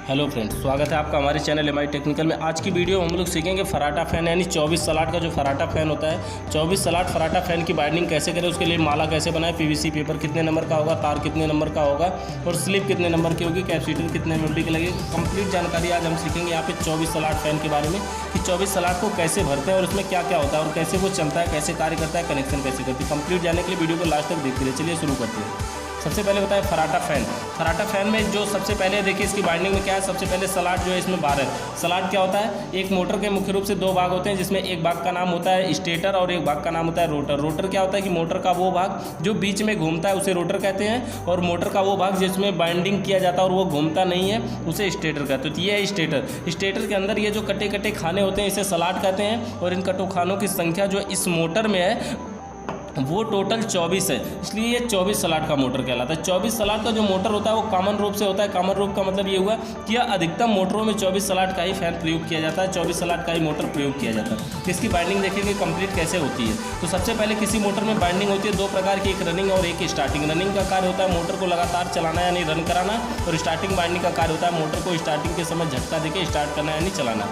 Hello friends, स्वागत है आपका हमारे चैनल एमआई टेक्निकल में। आज की वीडियो में हम लोग सीखेंगे फराटा फ़ैन यानी 24 सलाट का जो फराटा फ़ैन होता है। 24 सलाट फराटा फ़ैन की बाइंडिंग कैसे करें, उसके लिए माला कैसे बनाएं, पीवीसी पेपर कितने नंबर का होगा, तार कितने नंबर का होगा और स्लिप कितने नंबर की होगी, कैपेसिटर कितने एमएमडी के लगेगी। कंप्लीट जानकारी आज हम सीखेंगे यहाँ पे 24 सलाट फ़ैन के बारे में कि 24 सलाट को कैसे भरते हैं और उसमें क्या क्या होता है और कैसे वो चलता है, कैसे कार्य करता है, कनेक्शन कैसे करती है। कंप्लीट जानने के लिए वीडियो को लास्ट तक देखते रहिए। चलिए शुरू करते हैं। सबसे पहले होता है फराटा फ़ैन। फराटा फ़ैन में जो सबसे पहले देखिए इसकी बाइंडिंग में क्या है। सबसे पहले सलाट जो है इसमें 12। सलाट क्या होता है, एक मोटर के मुख्य रूप से दो भाग होते हैं, जिसमें एक भाग का नाम होता है स्टेटर और एक भाग का नाम होता है रोटर। रोटर क्या होता है कि मोटर का वो भाग जो बीच में घूमता है उसे रोटर कहते हैं, और मोटर का वो भाग जिसमें बाइंडिंग किया जाता है और वो घूमता नहीं है उसे स्टेटर कहते हैं। तो ये है स्टेटर। स्टेटर के अंदर ये जो कटे कटे खाने होते हैं इसे सलाट कहते हैं, और इन कटो खानों की संख्या जो इस मोटर में है वो टोटल 24 है, इसलिए ये 24 सलाट का मोटर कहलाता है। 24 सलाट का जो मोटर होता है वो कॉमन रूप से होता है। कॉमन रूप का मतलब ये हुआ कि यह अधिकतम मोटरों में 24 सलाट का ही फैन प्रयोग किया जाता है, 24 सलाट का ही मोटर प्रयोग किया जाता है। इसकी बाइंडिंग देखेंगे कंप्लीट कैसे होती है। तो सबसे पहले किसी मोटर में बाइंडिंग होती है दो प्रकार की, एक रनिंग और एक स्टार्टिंग। रनिंग का कार्य होता है मोटर को लगातार चलाना यानी रन कराना, और स्टार्टिंग बाइंडिंग का कार्य होता है मोटर को स्टार्टिंग के समय झटका देके स्टार्ट करना यानी चलाना।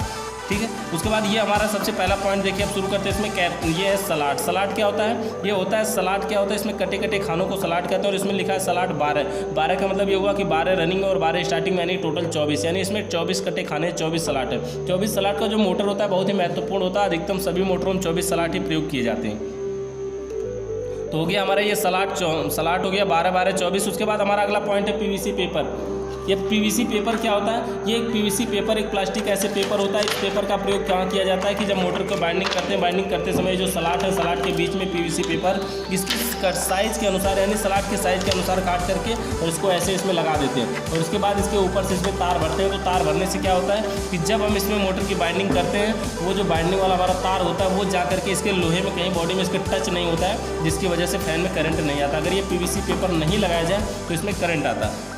ठीक है, उसके बाद ये हमारा सबसे पहला पॉइंट देखिए। अब शुरू करते हैं इसमें ये है सलाट। सलाट क्या होता है, ये होता है सलाट क्या होता है, इसमें कटे कटे खानों को सलाट कहते हैं, और इसमें लिखा है सलाट 12। 12 का मतलब ये हुआ कि 12 रनिंग और 12 स्टार्टिंग यानी टोटल 24, यानी इसमें 24 कटे खाने 24 सलाट है। 24 सलाट का जो मोटर होता है बहुत ही महत्वपूर्ण होता है। अधिकतम सभी मोटरों में 24 सलाट ही प्रयोग किए जाते हैं। तो हो गया हमारा ये सलाट हो गया 12 12 24। उसके बाद हमारा अगला पॉइंट है पीवीसी पेपर। ये पीवीसी पेपर क्या होता है, ये एक पीवीसी पेपर एक प्लास्टिक ऐसे पेपर होता है। इस पेपर का प्रयोग कहाँ किया जाता है कि जब मोटर को बाइंडिंग करते हैं, बाइंडिंग करते समय जो सलाट है सलाट के बीच में पीवीसी पेपर इसकी साइज़ के अनुसार यानी सलाट के साइज़ के अनुसार काट करके और इसको ऐसे इसमें लगा देते हैं, और उसके बाद इसके ऊपर से इसमें तार भरते हैं। तो तार भरने से क्या होता है कि जब हम इसमें मोटर की बाइंडिंग करते हैं वो जो बाइंडिंग वाला हमारा तार होता है वो जा करके इसके लोहे में कहीं बॉडी में इसके टच नहीं होता है, जिसकी वजह से फैन में करंट नहीं आता। अगर ये पीवीसी पेपर नहीं लगाया जाए तो इसमें करंट आता है।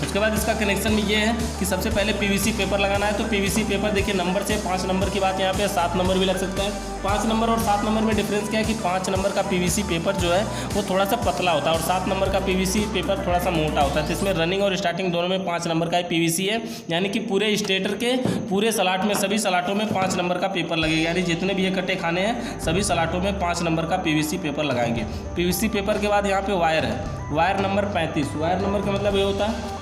उसके बाद इसका कनेक्शन में ये है कि सबसे पहले पीवीसी पेपर लगाना है। तो पीवीसी पेपर देखिए नंबर से 5 नंबर की बात यहाँ पे 7 नंबर भी लग सकता है। 5 नंबर और 7 नंबर में डिफरेंस क्या है कि 5 नंबर का पीवीसी पेपर जो है वो थोड़ा सा पतला होता है और 7 नंबर का पीवीसी पेपर थोड़ा सा मोटा होता है। तो इसमें रनिंग और स्टार्टिंग दोनों में 5 नंबर का ही पीवीसी है, यानी कि पूरे स्टेटर के पूरे सलाट में सभी सलाटों में 5 नंबर का पेपर लगेगा, यानी जितने भी ये कटे खाने हैं सभी सलाटों में 5 नंबर का पीवीसी पेपर लगाएंगे। पीवीसी पेपर के बाद यहाँ पे वायर है, वायर नंबर 35। वायर नंबर का मतलब ये होता है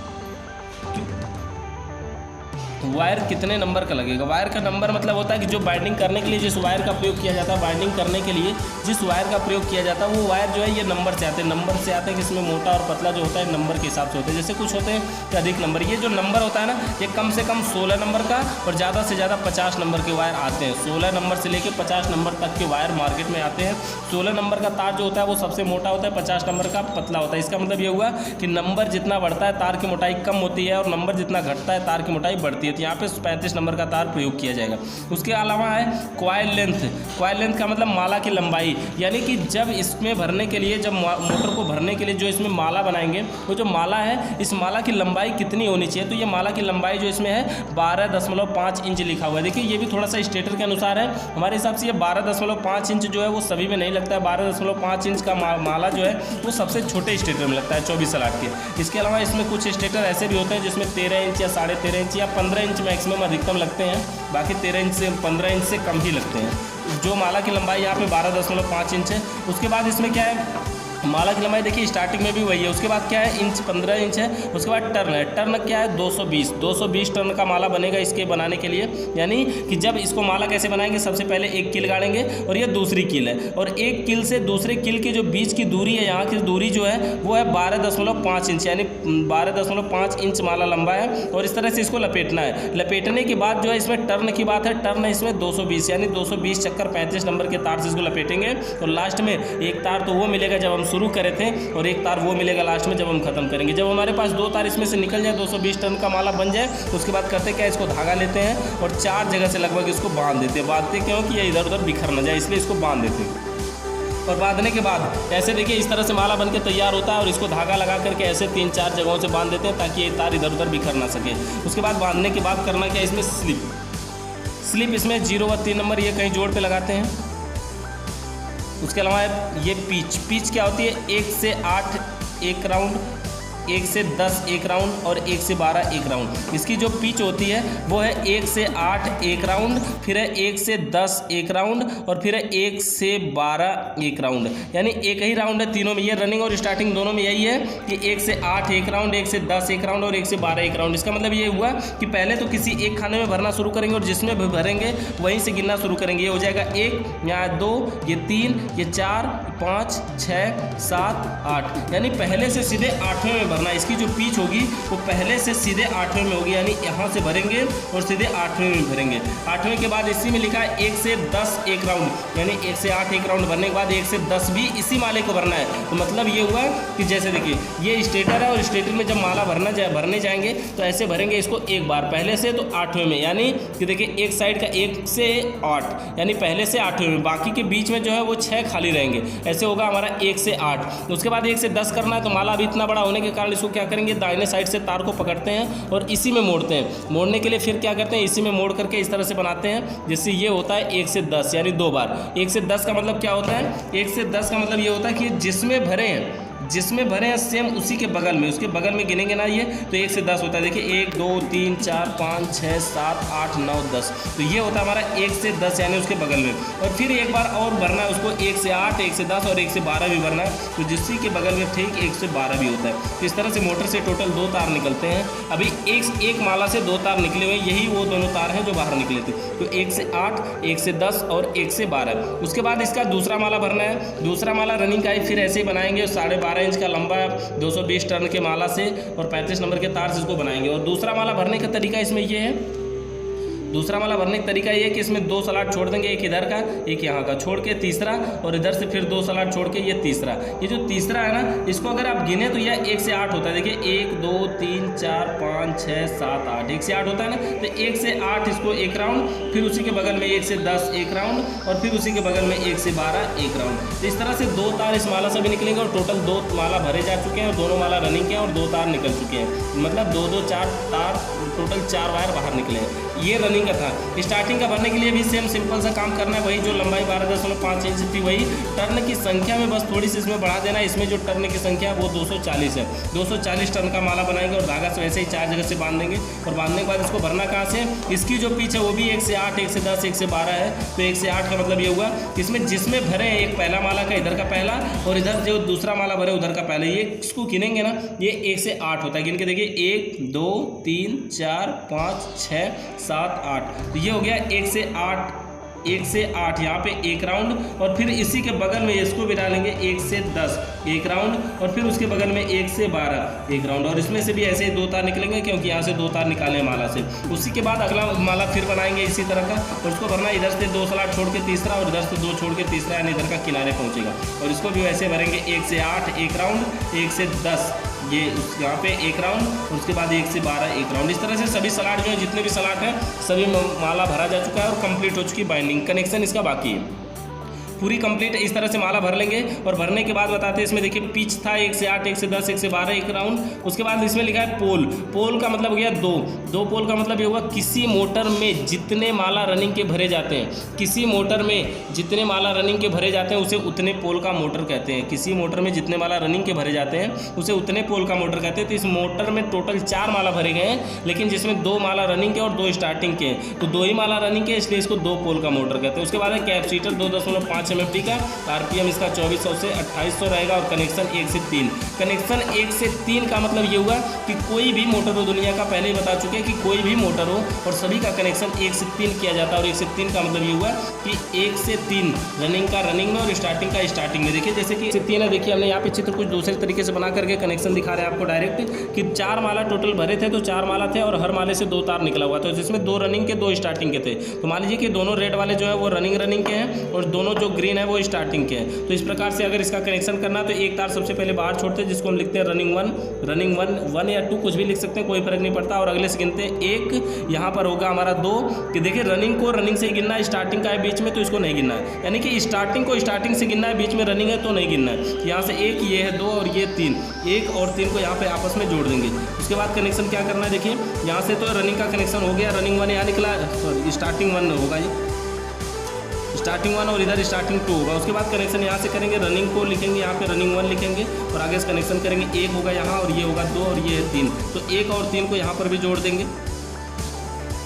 वायर कितने नंबर का लगेगा। वायर का नंबर मतलब होता है कि जो बाइंडिंग करने के लिए जिस वायर का प्रयोग किया जाता है, बाइंडिंग करने के लिए जिस वायर का प्रयोग किया जाता है वो वायर जो है ये नंबर से आते हैं। नंबर से आते हैं कि इसमें मोटा और पतला जो होता है नंबर के हिसाब से होते हैं। जैसे कुछ होते हैं कि अधिक नंबर, ये जो नंबर होता है ना ये कम से कम 16 नंबर का और ज़्यादा से ज़्यादा 50 नंबर के वायर आते हैं। 16 नंबर से लेकर 50 नंबर तक के वायर मार्केट में आते हैं। 16 नंबर का तार जो होता है वो सबसे मोटा होता है, 50 नंबर का पतला होता है। इसका मतलब ये हुआ कि नंबर जितना बढ़ता है तार की मोटाई कम होती है और नंबर जितना घटता है तार की मोटाई बढ़ती है। तो यहाँ पे 35 नंबर का तार प्रयोग किया जाएगा। उसके अलावा है कॉइल लेंथ। कॉइल लेंथ का मतलब माला की लंबाई, यानी कि जब इसमें भरने के लिए जब मोटर को भरने के लिए जो इसमें माला बनाएंगे वो जो माला है इस माला की लंबाई कितनी होनी चाहिए। तो ये माला की लंबाई जो इसमें है 12.5 इंच लिखा हुआ है। देखिए ये भी थोड़ा सा स्टेटर के अनुसार है, हमारे हिसाब से ये 12.5 इंच जो है वो सभी में नहीं लगता है। 12.5 इंच का माला जो है वो सबसे छोटे स्टेटर में लगता है 24 सलाट के। इसके अलावा इसमें कुछ स्टेटर ऐसे भी होते हैं जिसमें 13 इंच या 13.5 इंच या 15 इंच मैक्सिमम अधिकतम लगते हैं, बाकी 13 इंच से 15 इंच से कम ही लगते हैं। जो माला की लंबाई यहाँ पे 12.5 इंच है। उसके बाद इसमें क्या है माला की लंबाई देखिए स्टार्टिंग में भी वही है। उसके बाद क्या है इंच 15 इंच है। उसके बाद टर्न है, टर्न क्या है 220 टर्न का माला बनेगा इसके बनाने के लिए। यानी कि जब इसको माला कैसे बनाएंगे, सबसे पहले एक कील गाड़ेंगे और ये दूसरी कील है, और एक कील से दूसरे कील के जो बीच की दूरी है यहाँ की दूरी जो है वो है 12.5 इंच, यानी 12.5 इंच माला लंबा है। और इस तरह से इसको लपेटना है। लपेटने के बाद जो है इसमें टर्न की बात है, टर्न है इसमें 220, यानी 220 चक्कर 35 नंबर के तार से इसको लपेटेंगे। और लास्ट में एक तार तो वो मिलेगा जब हम शुरू करे थे और एक तार वो मिलेगा लास्ट में जब हम खत्म करेंगे। जब हमारे पास 2 तार इसमें से निकल जाए 220 टन का माला बन जाए, उसके बाद करते क्या इसको धागा लेते हैं और 4 जगह से लगभग इसको बांध देते हैं। बांधते क्यों कि ये इधर उधर बिखर न जाए, इसलिए इसको बांध देते हैं। और बांधने के बाद ऐसे देखिए इस तरह से माला बन के तैयार होता है, और इसको धागा लगा करके ऐसे 3-4 जगहों से बांध देते हैं ताकि ये तार इधर उधर बिखर ना सके। उसके बाद बांधने के बाद करना क्या, इसमें स्लिप इसमें 0 व 3 नंबर ये कहीं जोड़ पे लगाते हैं। उसके अलावा ये पिच क्या होती है 1 से 8 एक राउंड 1 से 10 एक राउंड और 1 से 12 एक राउंड। इसकी जो पिच होती है वो है 1 से 8 एक राउंड, फिर है 1 से 10 एक राउंड और फिर है 1 से 12 एक राउंड। यानी एक ही राउंड है तीनों में, ये रनिंग और स्टार्टिंग दोनों में यही है कि 1 से 8 एक राउंड, 1 से 10 एक राउंड और 1 से 12 एक राउंड। इसका मतलब ये हुआ कि पहले तो किसी एक खाने में भरना शुरू करेंगे और जिसमें भी भरेंगे वहीं से गिनना शुरू करेंगे। ये हो जाएगा 1, यहाँ 2, ये 3, ये 4, 5, 6, 7, 8, यानी पहले से सीधे 8वें में भरना। इसकी जो पिच होगी वो पहले से सीधे 8वें में होगी, यानी यहाँ से भरेंगे और सीधे 8वें में भरेंगे। 8वें के बाद इसी में लिखा है 1 से 10 एक राउंड, यानी 1 से 8 एक राउंड भरने के बाद 1 से 10 भी इसी माले को भरना है। तो मतलब ये हुआ कि जैसे देखिए ये स्टेटर है और स्टेटर में जब माला भरने जाएंगे तो ऐसे भरेंगे इसको एक बार पहले से, तो 8वें में, यानी कि देखिए एक साइड का 1 से 8 यानी पहले से 8वें में, बाकी के बीच में जो है वो 6 खाली रहेंगे। ऐसे होगा हमारा 1 से 8। उसके बाद 1 से 10 करना है, तो माला अभी इतना बड़ा होने के कारण इसको क्या करेंगे, दाहिने साइड से तार को पकड़ते हैं और इसी में मोड़ते हैं। मोड़ने के लिए फिर क्या करते हैं, इसी में मोड़ करके इस तरह से बनाते हैं, जिससे ये होता है 1 से 10 यानी 2 बार। 1 से 10 का मतलब क्या होता है, 1 से 10 का मतलब ये होता है कि जिसमें भरे हैं सेम उसी के बगल में, उसके बगल में गिनेंगे ना ये, तो 1 से 10 होता है। देखिए 1 2 3 4 5 6 7 8 9 10, तो ये होता है हमारा 1 से 10 यानी उसके बगल में। और फिर एक बार और भरना है उसको, 1 से 8 1 से 10 और 1 से 12 भी भरना है, तो जिससी के बगल में ठीक 1 से 12 भी होता है। तो इस तरह से मोटर से टोटल 2 तार निकलते हैं। अभी एक माला से 2 तार निकले हुए, यही वो दोनों तार हैं जो बाहर निकले थे। तो 1 से 8 1 से 10 और 1 से 12। उसके बाद इसका दूसरा माला भरना है। दूसरा माला रनिंग का ही फिर ऐसे ही बनाएंगे, 12.5 इंच का लंबा 220 टर्न के माला से और 35 नंबर के तार से इसको बनाएंगे। और दूसरा माला भरने का तरीका इसमें ये है, दूसरा माला भरने का तरीका ये है कि इसमें 2 स्लॉट छोड़ देंगे, एक इधर का एक यहाँ का, छोड़ के तीसरा, और इधर से फिर 2 स्लॉट छोड़ के ये तीसरा। ये जो तीसरा है ना, इसको अगर आप गिने तो यह 1 से 8 होता है। देखिए 1 2 3 4 5 6 7 8, 1 से 8 होता है ना। तो 1 से 8 इसको एक राउंड, फिर उसी के बगल में 1 से 10 एक राउंड और फिर उसी के बगल में 1 से 12 एक राउंड। तो इस तरह से 2 तार इस माला से भी निकलेंगे और टोटल 2 माला भरे जा चुके हैं और दोनों माला रनिंग के हैं और 2 तार निकल चुके हैं, मतलब 2 2 4 तार, टोटल 4 वायर बाहर निकले हैं। ये रनिंग का था। स्टार्टिंग का भरने के लिए भी सेम सिंपल सा काम करना है, वही जो लंबाई 12.5 इंच थी वही। टर्न की संख्या में बस थोड़ी सी इसमें बढ़ा देना है। इसमें जो टर्न की संख्या वो 240 है। 240 टर्न का माला बनाएंगे और धागा से वैसे ही 4 जगह से बांध देंगे। और बांधने के बाद इसको भरना कहाँ से, इसकी जो पिच है वो भी 1 से 8 1 से 10 1 से 12 है। तो 1 से 8 का मतलब ये हुआ कि इसमें जिसमें भरे हैं, एक पहला माला का इधर का पहला और इधर जो दूसरा माला भरे उधर का पहला, ये इसको गिनेंगे ना, ये 1 से 8 होता है। गिन के देखिए 1 2 3 4 5 6 7 8, तो ये हो गया 1 से 8 1 से 8 यहाँ पे एक राउंड। और फिर इसी के बगल में इसको भी डालेंगे 1 से 10 एक राउंड और फिर उसके बगल में 1 से 12 एक राउंड। और इसमें से भी ऐसे ही 2 तार निकलेंगे, क्योंकि यहाँ से 2 तार निकाले हैं माला से। उसी के बाद अगला माला फिर बनाएंगे इसी तरह का, और उसको भरना इधर से 2 स्लॉट छोड़ के तीसरा और इधर से 2 छोड़ के तीसरा, यानी इधर का किनारे पहुँचेगा। और इसको भी वैसे भरेंगे 1 से 8 एक राउंड, 1 से 10 ये यहाँ पे एक राउंड और उसके बाद 1 से 12 एक राउंड। इस तरह से सभी स्लॉट जो है, जितने भी स्लॉट हैं सभी माला भरा जा चुका है और कंप्लीट हो चुकी बाइंडिंग। कनेक्शन इसका बाकी है, पूरी कंप्लीट इस तरह से माला भर लेंगे। और भरने के बाद बताते हैं, इसमें देखिए पिच था 1 से 8 1 से 10 1 से 12 एक राउंड। उसके बाद इसमें लिखा है पोल। पोल का मतलब हो गया 2 पोल का मतलब ये हुआ किसी मोटर में जितने माला रनिंग के भरे जाते हैं, किसी मोटर में जितने माला रनिंग के भरे जाते हैं उसे उतने पोल का मोटर कहते हैं। किसी मोटर में जितने माला रनिंग के भरे जाते हैं उसे उतने पोल का मोटर कहते हैं। तो इस मोटर में टोटल 4 माला भरे गए हैं, लेकिन जिसमें 2 माला रनिंग के और 2 स्टार्टिंग के, तो 2 ही माला रनिंग के, इसलिए इसको 2 पोल का मोटर कहते हैं। उसके बाद है कैपेसिटर 2.5 MFT का, आरपीएम इसका 2400 से 2800 रहेगा। और कनेक्शन 1 से 3। कनेक्शन 1 से 3 का मतलब ये हुआ कि कोई भी मोटर हो, दुनिया का पहले ही बता चुके हैं कि कोई भी मोटर हो और सभी का कनेक्शन 1 से 3 किया जाता है। और 1 से 3 का मतलब ये हुआ कि 1 से 3 रनिंग का रनिंग में और स्टार्टिंग का स्टार्टिंग में। देखिए जैसे कि 1 से 3 है, देखिए हमने यहाँ पे चित्र कुछ दूसरे तरीके से बना करके कनेक्शन दिखा रहे हैं आपको डायरेक्ट, कि 4 माला टोटल भरे थे, तो 4 माला थे और हर माले से 2 तार निकला हुआ था, जिसमें 2 रनिंग के 2 स्टार्टिंग के थे। तो मान लीजिए कि दोनों रेड वाले जो है वो रनिंग के हैं और दोनों जो ग्रीन है वो स्टार्टिंग के हैं। तो इस प्रकार से अगर इसका कनेक्शन करना तो एक तार सबसे पहले बाहर छोड़ते हैं, जिसको हम लिखते हैं रनिंग 1 या 2 कुछ भी लिख सकते हैं, कोई फर्क नहीं पड़ता। और अगले से गिनते हैं 1, यहाँ पर होगा हमारा 2, कि देखिए रनिंग को रनिंग से ही गिनना है, स्टार्टिंग का है बीच में तो इसको नहीं गिनना है, यानी कि स्टार्टिंग को स्टार्टिंग से गिनना है, बीच में रनिंग है तो नहीं गिनना है। यहाँ से 1 ये है 2 और ये 3, 1 और 3 को यहाँ पे आपस में जोड़ देंगे। उसके बाद कनेक्शन क्या करना है, देखिए यहाँ से तो रनिंग का कनेक्शन हो गया, रनिंग 1 यहाँ निकला, सॉरी स्टार्टिंग 1 होगा, ये स्टार्टिंग 1 और इधर स्टार्टिंग 2 होगा। उसके बाद कनेक्शन यहाँ से करेंगे, रनिंग को लिखेंगे यहाँ पे, रनिंग 1 लिखेंगे और आगे से कनेक्शन करेंगे। 1 होगा यहाँ और ये होगा 2 और ये है 3, तो 1 और 3 को यहाँ पर भी जोड़ देंगे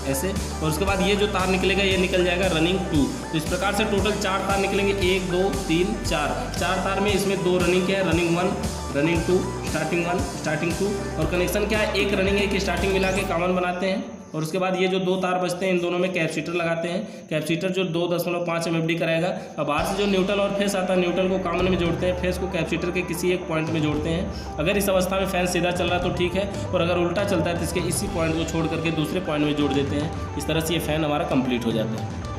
ऐसे। और उसके बाद ये जो तार निकलेगा ये निकल जाएगा रनिंग 2। तो इस प्रकार से टोटल 4 तार निकलेंगे, 1 2 3 4 तार में इसमें 2 रनिंग क्या है, रनिंग 1 रनिंग 2 स्टार्टिंग 1 स्टार्टिंग 2 और कनेक्शन क्या है, एक रनिंग एक स्टार्टिंग मिला के कॉमन बनाते हैं। और उसके बाद ये जो 2 तार बचते हैं इन दोनों में कैपेसिटर लगाते हैं। कैपेसिटर जो 2.5 MFD कराएगा। अब बाहर से जो न्यूट्रल और फेस आता है, न्यूट्रल को कॉमन में जोड़ते हैं, फेस को कैपेसिटर के किसी एक पॉइंट में जोड़ते हैं। अगर इस अवस्था में फैन सीधा चल रहा है तो ठीक है, और अगर उल्टा चलता है तो इसके इसी पॉइंट को छोड़ करके दूसरे पॉइंट में जोड़ देते हैं। इस तरह से ये फैन हमारा कंप्लीट हो जाता है।